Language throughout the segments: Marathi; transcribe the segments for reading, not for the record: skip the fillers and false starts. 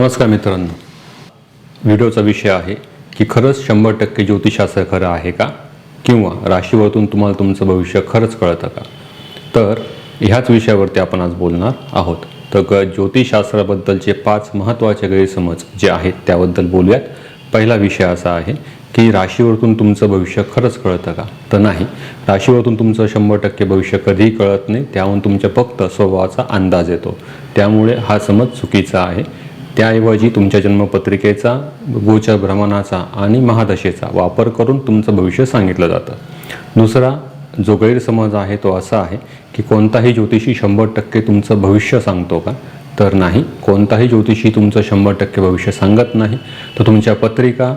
नमस्कार मित्रांनो, व्हिडिओचा विषय आहे की खरंच 100% ज्योतिषशास्त्र खरं आहे का, किंवा राशीवरून तुम्हाला तुमचं भविष्य खरंच कळतं का. तर ह्याच विषयावरती आपण आज बोलणार आहोत. तर ज्योतिषशास्त्राबद्दलचे 5 महत्त्वाचे गैरसमज जे आहेत त्याबद्दल बोलूयात. पहिला विषय असा आहे की राशीवरून तुमचं भविष्य खरंच कळतं का. तर नाही, राशीवरून तुमचं 100% भविष्य कधीही कळत नाही. त्याहून तुमच्या फक्त स्वभावाचा अंदाज येतो. त्यामुळे हा समज चुकीचा आहे. त्याऐवजी तुमच्या जन्मपत्रिकेचा, गोचर भ्रमणाचा आणि महादशेचा वापर करून तुमचं भविष्य सांगितलं जातं. दुसरा जो गैरसमज आहे तो असा आहे की कोणताही ज्योतिषी 100% तुमचं भविष्य सांगतो का. तर नाही, कोणताही ज्योतिषी तुमचं 100% भविष्य सांगत नाही. तो तुमच्या पत्रिका,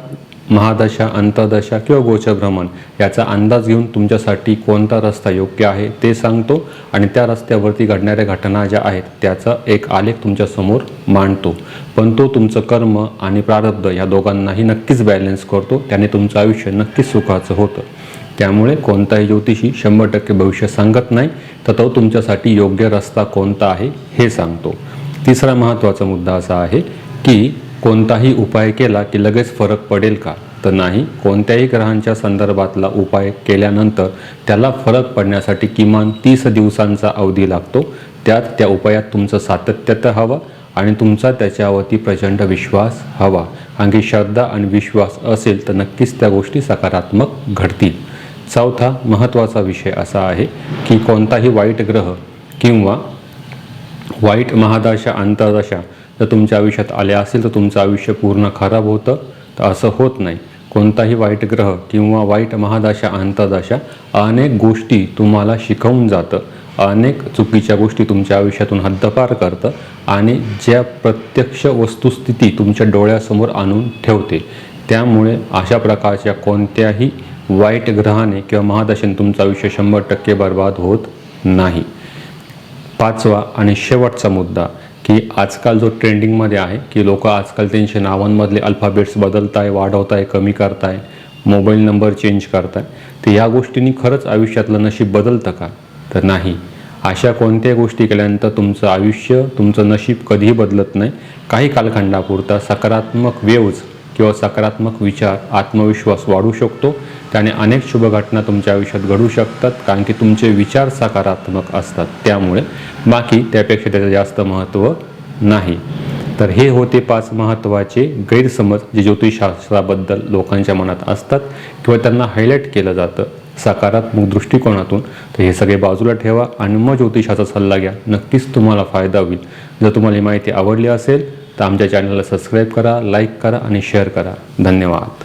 महादशा, अंतर्दशा किंवा गोचर भ्रमण याचा अंदाज घेऊन तुमच्यासाठी कोणता रस्ता योग्य आहे ते सांगतो आणि त्या रस्त्यावरती घडणाऱ्या घटना ज्या आहेत त्याचा एक आलेख तुमच्यासमोर मांडतो. पण तो तुमचं कर्म आणि प्रारब्ध या दोघांनाही नक्कीच बॅलन्स करतो. त्याने तुमचं आयुष्य नक्कीच सुखाचं होतं. त्यामुळे कोणताही ज्योतिषी 100% भविष्य सांगत नाही, तर तो तुमच्यासाठी योग्य रस्ता कोणता आहे हे सांगतो. तिसरा महत्त्वाचा मुद्दा असा आहे की कोणताही उपाय केला की लगेच फरक पडेल का. तर नाही, कोणत्याही ग्रहांच्या संदर्भातला उपाय केल्यानंतर त्याला फरक पडण्यासाठी किमान 30 दिवसांचा अवधी लागतो. त्यात त्या उपायात तुमचं सातत्य हवं आणि तुमचा त्याच्यावरती प्रचंड विश्वास हवा. आणखी श्रद्धा आणि विश्वास असेल तर नक्कीच त्या गोष्टी सकारात्मक घडतील. चौथा महत्त्वाचा विषय असा आहे की कोणताही वाईट ग्रह किंवा वाईट महादशा, अंतर्दशा जर तुमच्या आयुष्यात आल्या असेल तर तुमचं आयुष्य पूर्ण खराब होतं. तर असं होत नाही. कोणताही वाईट ग्रह किंवा वाईट महादशा, अंतर्दशा अनेक गोष्टी तुम्हाला शिकवून जातं. अनेक चुकीच्या गोष्टी तुमच्या आयुष्यातून हद्दपार करतं आणि ज्या प्रत्यक्ष वस्तुस्थिती तुमच्या डोळ्यासमोर आणून ठेवते. त्यामुळे अशा प्रकारच्या कोणत्याही वाईट ग्रहाने किंवा महादशेने तुमचं आयुष्य 100% बर्बाद होत नाही. पाचवा आणि शेवटचा मुद्दा की आजकाल जो ट्रेंडिंगमध्ये आहे की लोक आजकाल त्यांच्या नावांमधले अल्फाबेट्स बदलताय, वाढवताय, कमी करताय, मोबाईल नंबर चेंज करताय. तर या गोष्टींनी खरंच आयुष्यातलं नशीब बदलतं का. तर नाही, अशा कोणत्याही गोष्टी केल्यानंतर तुमचं आयुष्य, तुमचं नशीब कधीही बदलत नाही. काही कालखंडापुरता सकारात्मक वेव्ज किंवा सकारात्मक विचार, आत्मविश्वास वाढू शकतो. त्याने अनेक शुभ घटना तुमच्या आयुष्यात घडू शकतात, कारण की तुमचे विचार सकारात्मक असतात. त्यामुळे बाकी त्यापेक्षा त्याचं जास्त महत्त्व नाही. तर हे होते 5 महत्त्वाचे गैरसमज जे ज्योतिषशास्त्राबद्दल लोकांच्या मनात असतात किंवा त्यांना हायलाईट केलं जातं सकारात्मक दृष्टिकोनातून. तर हे सगळे बाजूला ठेवा आणि मग ज्योतिषाचा सल्ला घ्या. नक्कीच तुम्हाला फायदा होईल. जर तुम्हाला ही माहिती आवडली असेल तर आमच्या चॅनलला सबस्क्राईब करा, लाईक करा आणि शेअर करा. धन्यवाद.